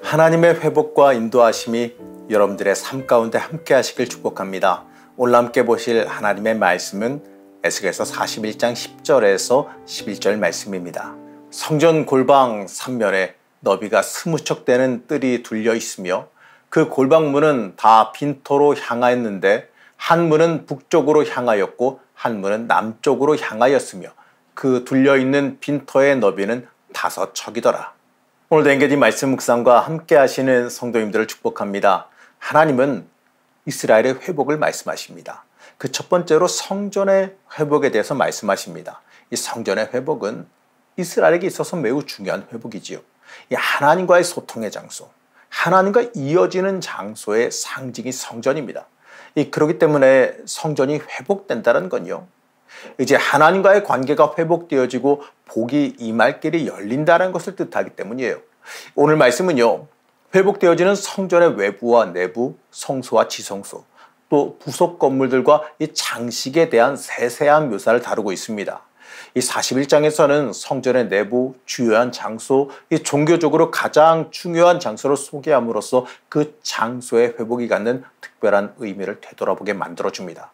하나님의 회복과 인도하심이 여러분들의 삶 가운데 함께 하시길 축복합니다. 오늘 함께 보실 하나님의 말씀은 에스겔서 41장 10절에서 11절 말씀입니다. 성전 골방 3면에 너비가 20척 되는 뜰이 둘려 있으며 그 골방문은 다 빈터로 향하였는데 한 문은 북쪽으로 향하였고 한 문은 남쪽으로 향하였으며 그 둘려있는 빈터의 너비는 5척이더라. 오늘도 엔게디 말씀 묵상과 함께 하시는 성도님들을 축복합니다. 하나님은 이스라엘의 회복을 말씀하십니다. 그 첫 번째로 성전의 회복에 대해서 말씀하십니다. 이 성전의 회복은 이스라엘에게 있어서 매우 중요한 회복이지요. 이 하나님과의 소통의 장소, 하나님과 이어지는 장소의 상징이 성전입니다. 그렇기 때문에 성전이 회복된다는 건요, 이제 하나님과의 관계가 회복되어지고 복이 임할 길이 열린다는 것을 뜻하기 때문이에요. 오늘 말씀은요, 회복되어지는 성전의 외부와 내부, 성소와 지성소, 또 부속 건물들과 이 장식에 대한 세세한 묘사를 다루고 있습니다. 이 41장에서는 성전의 내부, 주요한 장소, 이 종교적으로 가장 중요한 장소를 소개함으로써 그 장소의 회복이 갖는 특별한 의미를 되돌아보게 만들어줍니다.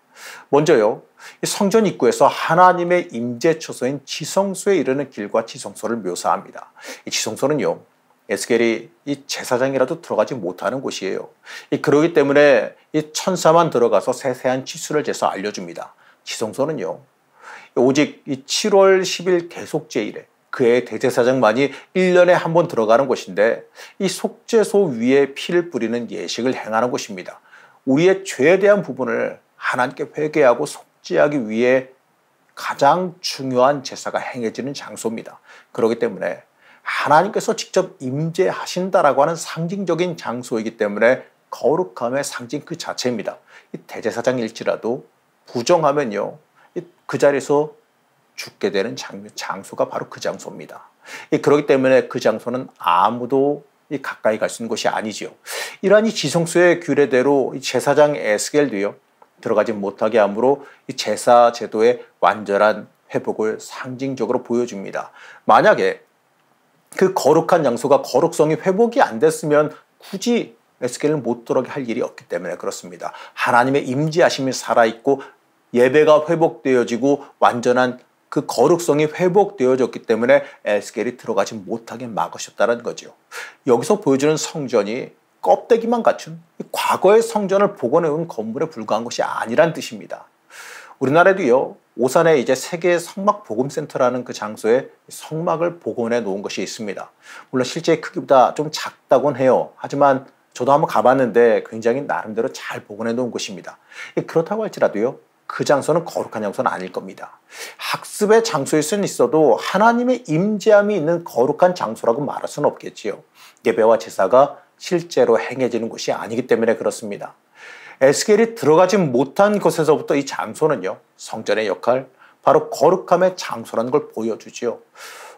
먼저요, 이 성전 입구에서 하나님의 임재처소인 지성소에 이르는 길과 지성소를 묘사합니다. 이 지성소는요, 에스겔이 이 제사장이라도 들어가지 못하는 곳이에요. 그러기 때문에 이 천사만 들어가서 세세한 치수를 재서 알려줍니다. 지성소는요, 오직 이 7월 10일 계속제일에 그의 대제사장만이 1년에 한 번 들어가는 곳인데, 이 속죄소 위에 피를 뿌리는 예식을 행하는 곳입니다. 우리의 죄에 대한 부분을 하나님께 회개하고 속죄하기 위해 가장 중요한 제사가 행해지는 장소입니다. 그렇기 때문에 하나님께서 직접 임재하신다라고 하는 상징적인 장소이기 때문에 거룩함의 상징 그 자체입니다. 이 대제사장일지라도 부정하면요, 그 자리에서 죽게 되는 장소가 바로 그 장소입니다. 그렇기 때문에 그 장소는 아무도 가까이 갈 수 있는 곳이 아니지요. 이러한 이 지성소의 규례대로 이 제사장 에스겔도요, 들어가지 못하게 하므로 이 제사 제도의 완전한 회복을 상징적으로 보여줍니다. 만약에 그 거룩한 장소가 거룩성이 회복이 안 됐으면 굳이 에스겔을 못 들어가게 할 일이 없기 때문에 그렇습니다. 하나님의 임재하심이 살아있고 예배가 회복되어지고 완전한 그 거룩성이 회복되어졌기 때문에 에스겔이 들어가지 못하게 막으셨다는 거죠. 여기서 보여주는 성전이 껍데기만 갖춘 과거의 성전을 복원해온 건물에 불과한 것이 아니란 뜻입니다. 우리나라에도요, 오산에 이제 세계 성막 복음센터라는 그 장소에 성막을 복원해 놓은 것이 있습니다. 물론 실제 크기보다 좀 작다곤 해요. 하지만 저도 한번 가봤는데 굉장히 나름대로 잘 복원해 놓은 곳입니다. 그렇다고 할지라도요, 그 장소는 거룩한 장소는 아닐 겁니다. 학습의 장소일 수는 있어도 하나님의 임재함이 있는 거룩한 장소라고 말할 수는 없겠지요. 예배와 제사가 실제로 행해지는 곳이 아니기 때문에 그렇습니다. 에스겔이 들어가지 못한 곳에서부터 이 장소는요, 성전의 역할, 바로 거룩함의 장소라는 걸 보여주지요.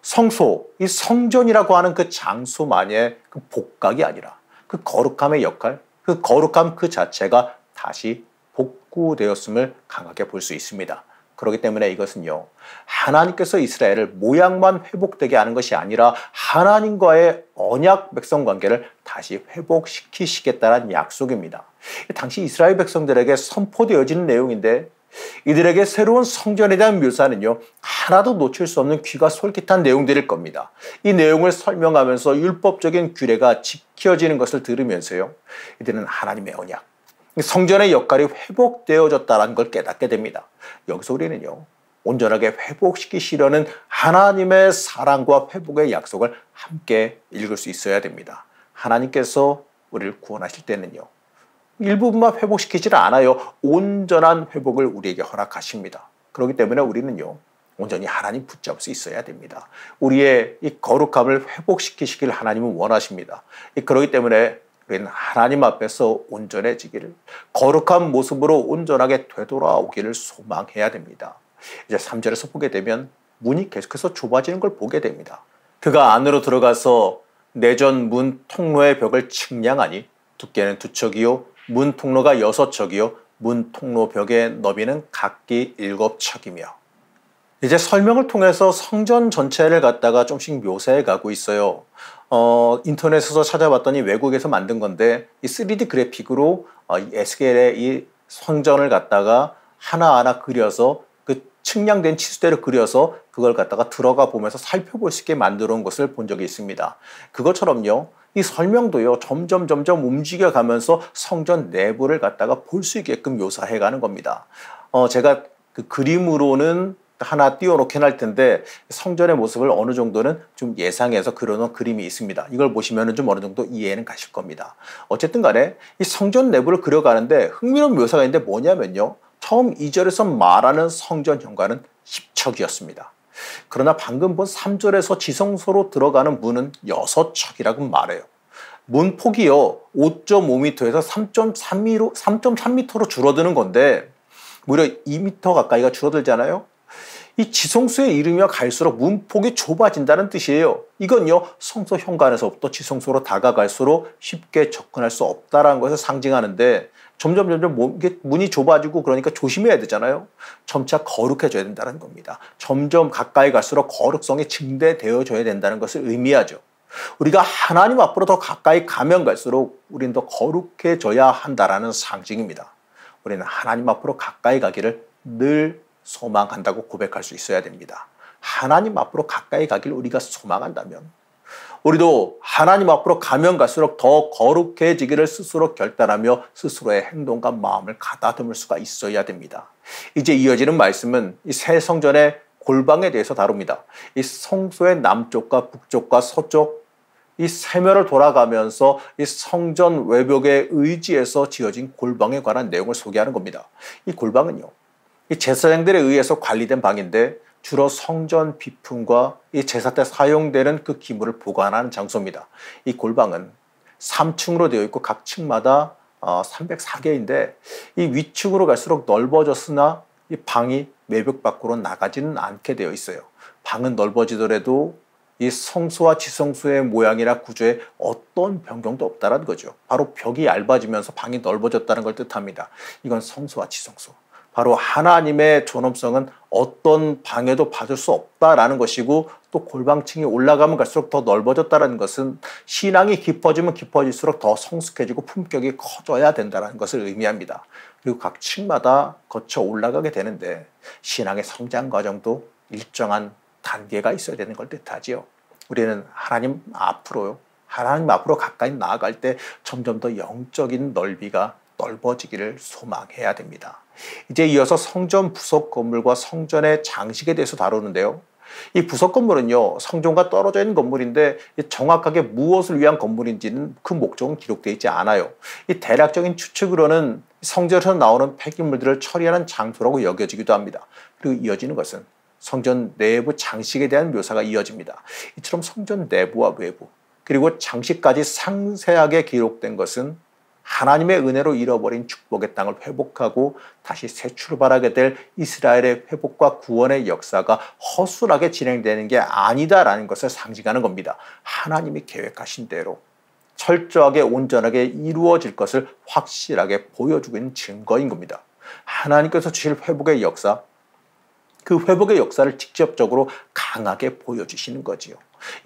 성소, 이 성전이라고 하는 그 장소만의 그 복각이 아니라 그 거룩함의 역할, 그 거룩함 그 자체가 다시 복구되었음을 강하게 볼 수 있습니다. 그렇기 때문에 이것은요, 하나님께서 이스라엘을 모양만 회복되게 하는 것이 아니라 하나님과의 언약 백성 관계를 다시 회복시키시겠다는 약속입니다. 당시 이스라엘 백성들에게 선포되어지는 내용인데, 이들에게 새로운 성전에 대한 묘사는요, 하나도 놓칠 수 없는 귀가 솔깃한 내용들일 겁니다. 이 내용을 설명하면서 율법적인 규례가 지켜지는 것을 들으면서요, 이들은 하나님의 언약, 성전의 역할이 회복되어졌다는 걸 깨닫게 됩니다. 여기서 우리는요, 온전하게 회복시키시려는 하나님의 사랑과 회복의 약속을 함께 읽을 수 있어야 됩니다. 하나님께서 우리를 구원하실 때는요, 일부분만 회복시키지는 않아요. 온전한 회복을 우리에게 허락하십니다. 그렇기 때문에 우리는요, 온전히 하나님 붙잡을 수 있어야 됩니다. 우리의 이 거룩함을 회복시키시길 하나님은 원하십니다. 그렇기 때문에 우리는 하나님 앞에서 온전해지기를, 거룩한 모습으로 온전하게 되돌아오기를 소망해야 됩니다. 이제 3절에서 보게 되면 문이 계속해서 좁아지는 걸 보게 됩니다. 그가 안으로 들어가서 내전 문 통로의 벽을 측량하니 두께는 2척이요 문 통로가 6척이요 문 통로 벽의 너비는 각기 7척이며. 이제 설명을 통해서 성전 전체를 갖다가 좀씩 묘사해 가고 있어요. 인터넷에서 찾아봤더니 외국에서 만든 건데 이 3D 그래픽으로 이 에스겔의 이 성전을 갖다가 하나하나 그려서 그 측량된 치수대로 그려서 그걸 갖다가 들어가 보면서 살펴볼 수 있게 만들어 온 것을 본 적이 있습니다. 그것처럼요. 이 설명도요. 점점 움직여 가면서 성전 내부를 갖다가 볼 수 있게끔 묘사해 가는 겁니다. 제가 그 그림으로는 하나 띄워놓긴 할 텐데 성전의 모습을 어느 정도는 좀 예상해서 그려놓은 그림이 있습니다. 이걸 보시면 좀 어느 정도 이해는 가실 겁니다. 어쨌든 간에 이 성전 내부를 그려가는데 흥미로운 묘사가 있는데 뭐냐면요. 처음 2절에서 말하는 성전 현관은 10척이었습니다. 그러나 방금 본 3절에서 지성소로 들어가는 문은 6척이라고 말해요. 문 폭이요. 5.5m에서 3.3m로 줄어드는 건데 무려 2m 가까이가 줄어들잖아요. 이 지성소에 이르며 갈수록 문폭이 좁아진다는 뜻이에요. 이건요, 성소 현관에서부터 지성소로 다가갈수록 쉽게 접근할 수 없다는 것을 상징하는데 점점 문이 좁아지고 그러니까 조심해야 되잖아요. 점차 거룩해져야 된다는 겁니다. 점점 가까이 갈수록 거룩성이 증대되어져야 된다는 것을 의미하죠. 우리가 하나님 앞으로 더 가까이 가면 갈수록 우리는 더 거룩해져야 한다는 상징입니다. 우리는 하나님 앞으로 가까이 가기를 늘 소망한다고 고백할 수 있어야 됩니다. 하나님 앞으로 가까이 가길 우리가 소망한다면 우리도 하나님 앞으로 가면 갈수록 더 거룩해지기를 스스로 결단하며 스스로의 행동과 마음을 가다듬을 수가 있어야 됩니다. 이제 이어지는 말씀은 이 새 성전의 골방에 대해서 다룹니다. 이 성소의 남쪽과 북쪽과 서쪽 이 세면을 돌아가면서 이 성전 외벽의 의지에서 지어진 골방에 관한 내용을 소개하는 겁니다. 이 골방은요. 이 제사장들에 의해서 관리된 방인데 주로 성전 비품과 이 제사 때 사용되는 그 기물을 보관하는 장소입니다. 이 골방은 3층으로 되어 있고 각 층마다 304개인데 이 위층으로 갈수록 넓어졌으나 이 방이 외벽 밖으로 나가지는 않게 되어 있어요. 방은 넓어지더라도 이 성소와 지성소의 모양이나 구조에 어떤 변경도 없다는 거죠. 바로 벽이 얇아지면서 방이 넓어졌다는 걸 뜻합니다. 이건 성소와 지성소. 바로 하나님의 존엄성은 어떤 방해도 받을 수 없다라는 것이고 또 골방층이 올라가면 갈수록 더 넓어졌다는 것은 신앙이 깊어지면 깊어질수록 더 성숙해지고 품격이 커져야 된다는 것을 의미합니다. 그리고 각 층마다 거쳐 올라가게 되는데 신앙의 성장 과정도 일정한 단계가 있어야 되는 걸 뜻하지요. 우리는 하나님 앞으로 가까이 나아갈 때 점점 더 영적인 넓이가 넓어지기를 소망해야 됩니다. 이제 이어서 성전 부속 건물과 성전의 장식에 대해서 다루는데요. 이 부속 건물은요, 성전과 떨어져 있는 건물인데 정확하게 무엇을 위한 건물인지는 그 목적은 기록되어 있지 않아요. 이 대략적인 추측으로는 성전에서 나오는 폐기물들을 처리하는 장소라고 여겨지기도 합니다. 그리고 이어지는 것은 성전 내부 장식에 대한 묘사가 이어집니다. 이처럼 성전 내부와 외부 그리고 장식까지 상세하게 기록된 것은 하나님의 은혜로 잃어버린 축복의 땅을 회복하고 다시 새 출발하게 될 이스라엘의 회복과 구원의 역사가 허술하게 진행되는 게 아니다라는 것을 상징하는 겁니다. 하나님이 계획하신 대로 철저하게 온전하게 이루어질 것을 확실하게 보여주고 있는 증거인 겁니다. 하나님께서 주실 회복의 역사, 그 회복의 역사를 직접적으로 강하게 보여주시는 거지요.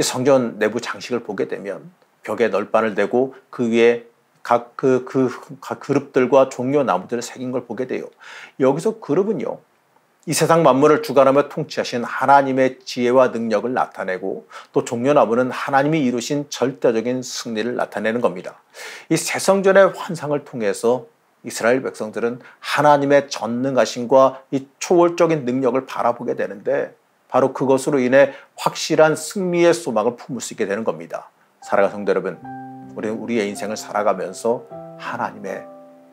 이 성전 내부 장식을 보게 되면 벽에 널판을 대고 그 위에 각 그룹들과 종려 나무들을 새긴 걸 보게 돼요. 여기서 그룹은요, 이 세상 만물을 주관하며 통치하신 하나님의 지혜와 능력을 나타내고 또 종려 나무는 하나님이 이루신 절대적인 승리를 나타내는 겁니다. 이 새 성전의 환상을 통해서 이스라엘 백성들은 하나님의 전능하심과 이 초월적인 능력을 바라보게 되는데 바로 그것으로 인해 확실한 승리의 소망을 품을 수 있게 되는 겁니다. 사랑하는 성도 여러분, 우리는 우리의 인생을 살아가면서 하나님의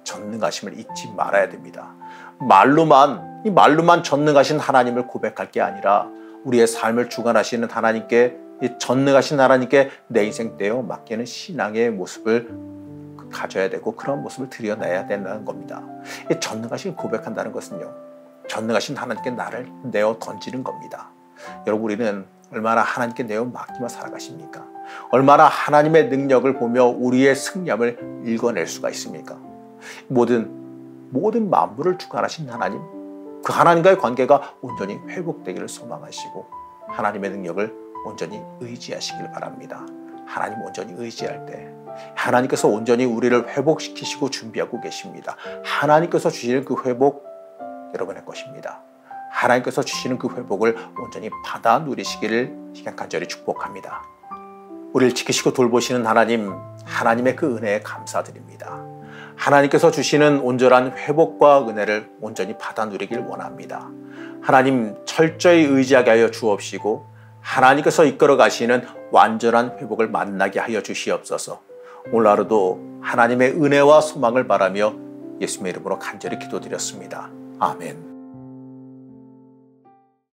전능하심을 잊지 말아야 됩니다. 말로만 전능하신 하나님을 고백할 게 아니라 우리의 삶을 주관하시는 하나님께, 이 전능하신 하나님께 내 인생 내어 맡기는 신앙의 모습을 가져야 되고 그런 모습을 드러내야 된다는 겁니다. 이 전능하신 고백한다는 것은요, 전능하신 하나님께 나를 내어 던지는 겁니다. 여러분, 우리는 얼마나 하나님께 내어 맡기며 살아가십니까? 얼마나 하나님의 능력을 보며 우리의 승리함을 읽어낼 수가 있습니까? 모든 만물을 주관하신 하나님, 그 하나님과의 관계가 온전히 회복되기를 소망하시고 하나님의 능력을 온전히 의지하시길 바랍니다. 하나님 온전히 의지할 때 하나님께서 온전히 우리를 회복시키시고 준비하고 계십니다. 하나님께서 주시는 그 회복 여러분의 것입니다. 하나님께서 주시는 그 회복을 온전히 받아 누리시기를 간절히 축복합니다. 우리를 지키시고 돌보시는 하나님, 하나님의 그 은혜에 감사드립니다. 하나님께서 주시는 온전한 회복과 은혜를 온전히 받아 누리길 원합니다. 하나님 철저히 의지하게 하여 주옵시고 하나님께서 이끌어 가시는 완전한 회복을 만나게 하여 주시옵소서. 오늘 하루도 하나님의 은혜와 소망을 바라며 예수님의 이름으로 간절히 기도드렸습니다. 아멘.